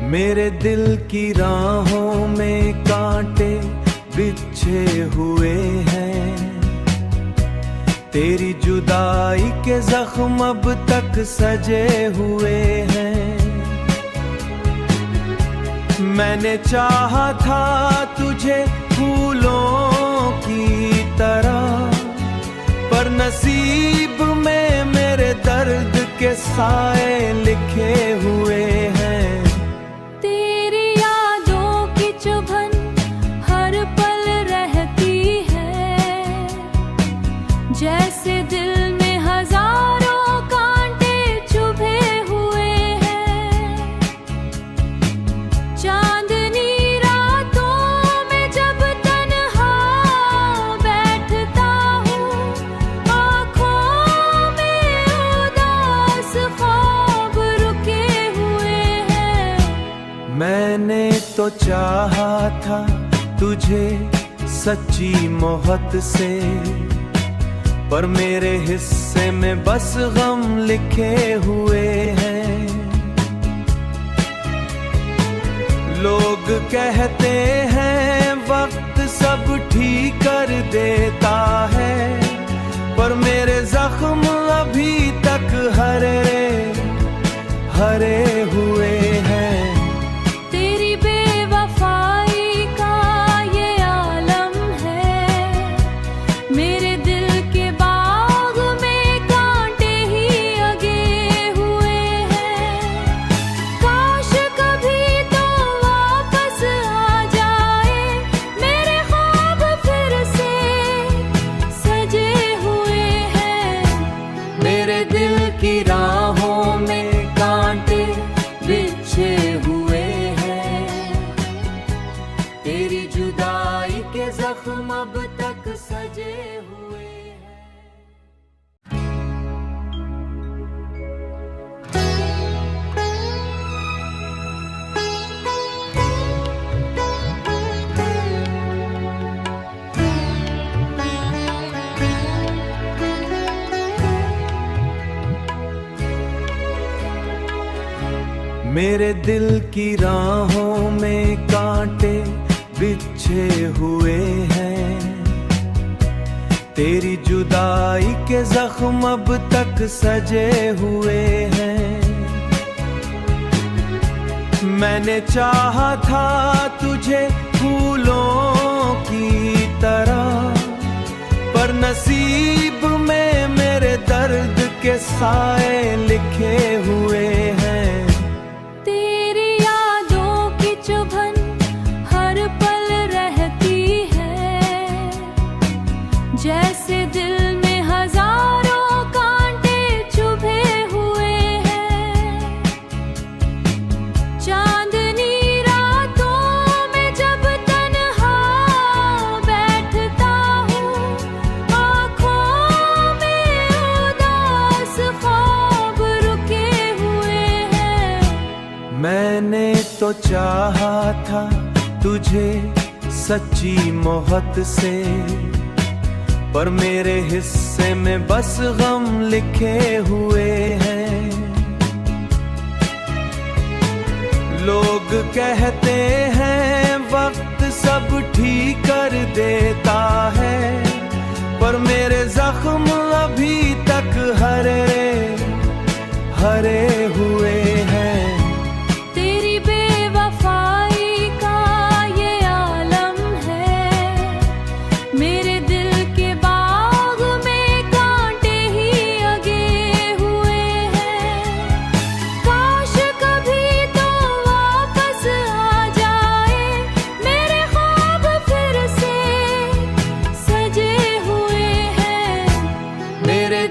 मेरे दिल की राहों में कांटे बिछे हुए हैं, तेरी जुदाई के जख्म अब तक सजे हुए हैं। मैंने चाहा था तुझे फूलों की तरह, पर नसीब में मेरे दर्द के साए लिखे हुए हैं। तेरी यादों की चुभन हर पल रहती है, जैसे दिल में हजारों कांटे चुभे हुए हैं। चांदनी रातों में जब तन्हा बैठता हूँ, आँखों में उदास ख्वाब रुके हुए हैं। मैंने तो चाहा था तुझे सच्ची मोहब्बत से, पर मेरे हिस्से में बस गम लिखे हुए हैं। लोग कहते हैं वक्त सब ठीक कर देता है, पर मेरे जख्म अभी तक हरे हरे हुए हैं। तेरी बेवफाई का ये आलम है, मेरे दिल के बाग में कांटे ही लगे हुए हैं। काश कभी तो वापस आ जाए, मेरे ख्वाब फिर से सजे हुए हैं। मेरे दिल की राहों में कांटे बिछे हुए हैं, तेरी जुदाई के जख्म अब तक सजे हुए हैं। मेरे दिल की राहों में कांटे बिछे हुए हैं, तेरी जुदाई के जख्म अब तक सजे हुए हैं। मैंने चाहा था तुझे फूलों की तरह, पर नसीब में मेरे दर्द के साए लिखे हुए हैं। तेरी यादों की चुभन हर पल रहती है, जैसे दिल में हजारों कांटे चुभे हुए हैं। चांदनी रातों में जब तन्हा बैठता हूँ, आँखों में उदास ख्वाब रुके हुए हैं। मैंने तो चाहा था तुझे सच्ची मोहब्बत से, पर मेरे हिस्से में बस गम लिखे हुए हैं। लोग कहते हैं वक्त सब ठीक कर देता है, पर मेरे जख्म अभी तक हरे हरे हुए हैं। तेरी बेवफाई का ये आलम है, मेरे दिल के बाग में कांटे ही लगे हुए हैं। काश कभी तो वापस आ जाए, मेरे ख्वाब फिर से सजे हुए हैं। मेरे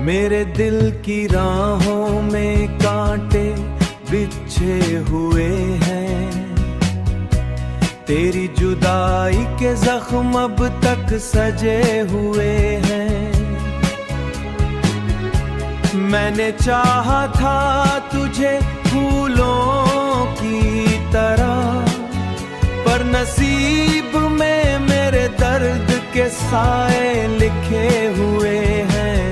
मेरे दिल की राहों में कांटे बिछे हुए हैं, तेरी जुदाई के जख्म अब तक सजे हुए हैं। मैंने चाहा था तुझे फूलों की तरह, पर नसीब में मेरे दर्द के साए लिखे हुए हैं।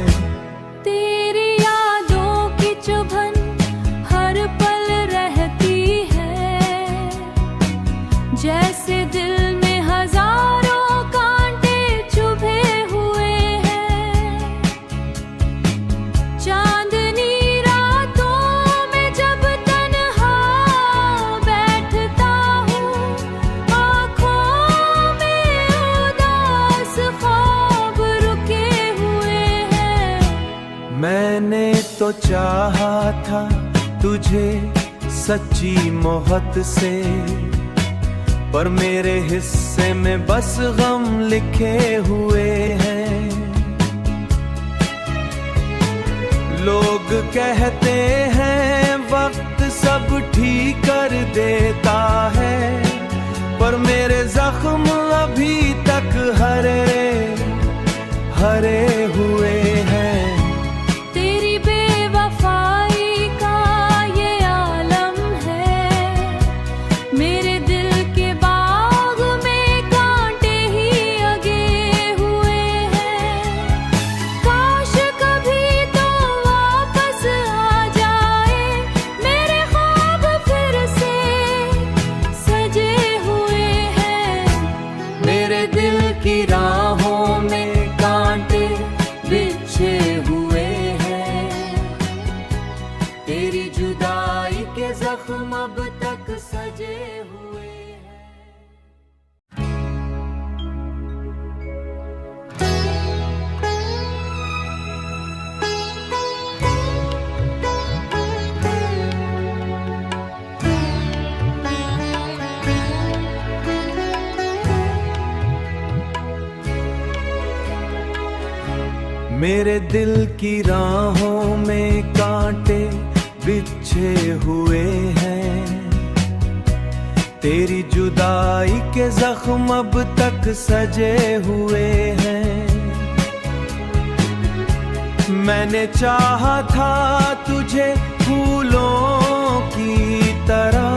तेरी यादों की चुभन हर पल रहती है, जैसे दिल में हजारों कांटे चुभे हुए हैं। चांदनी रातों में जब तन्हा बैठता हूँ, आँखों में उदास ख्वाब रुके हुए हैं। मैंने तो चाहा था तुझे सच्ची मोहब्बत से, पर मेरे हिस्से में बस गम लिखे हुए हैं। लोग कहते हैं वक्त सब ठीक कर देता है, पर मेरे जख्म अभी तक हरे हुए हैं। तेरी बेवफाई का ये आलम है, मेरे दिल के बाग में कांटे ही लगे हुए हैं। काश कभी तो वापस आ जाए, मेरे ख्वाब फिर से सजे हुए हैं। मेरे दिल की राहों में कांटे बिछे हुए हैं, तेरी जुदाई के जख्म अब तक सजे हुए हैं। मेरे दिल की राहों में कांटे बिछे हुए हैं, तेरी जुदाई के जख्म अब तक सजे हुए हैं। मैंने चाहा था तुझे फूलों की तरह,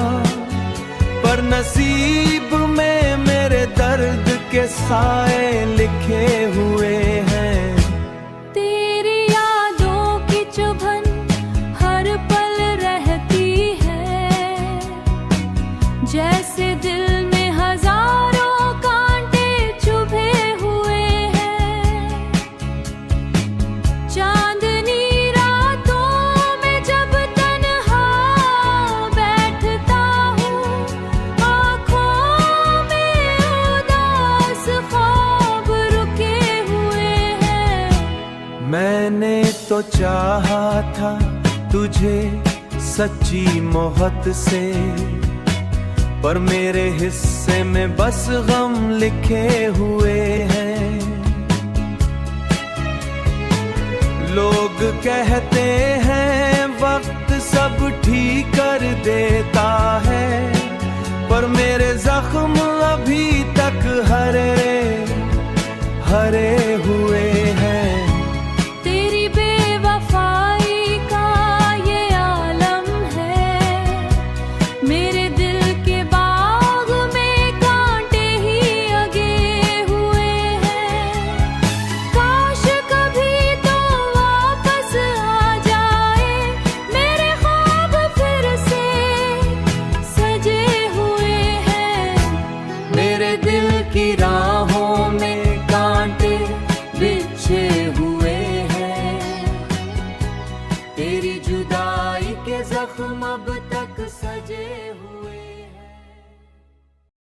पर नसीब में मेरे दर्द के साए लिखे हुए हैं। तेरी यादों की चुभन हर पल रहती है, जैसे दिल में हजारों कांटे चुभे हुए हैं। चांदनी रातों में जब तन्हा बैठता हूँ, आँखों में उदास ख्वाब रुके हुए हैं। मैंने तो चाहा था तुझे सच्ची मोहब्बत से, पर मेरे हिस्से में बस गम लिखे हुए हैं। लोग कहते हैं वक्त सब ठीक कर देता है, पर मेरे जख्म अभी तक हरे हुए हैं। तेरी बेवफाई का ये आलम है, मेरे दिल के बाग में कांटे ही लगे हुए हैं। काश कभी तो वापस आ जाए, मेरे ख्वाब फिर से सजे हुए हैं। मेरे दिल की राहों में कांटे बिछे हुए हैं, तेरी जुदाई के जख्म अब तक सजे हुए।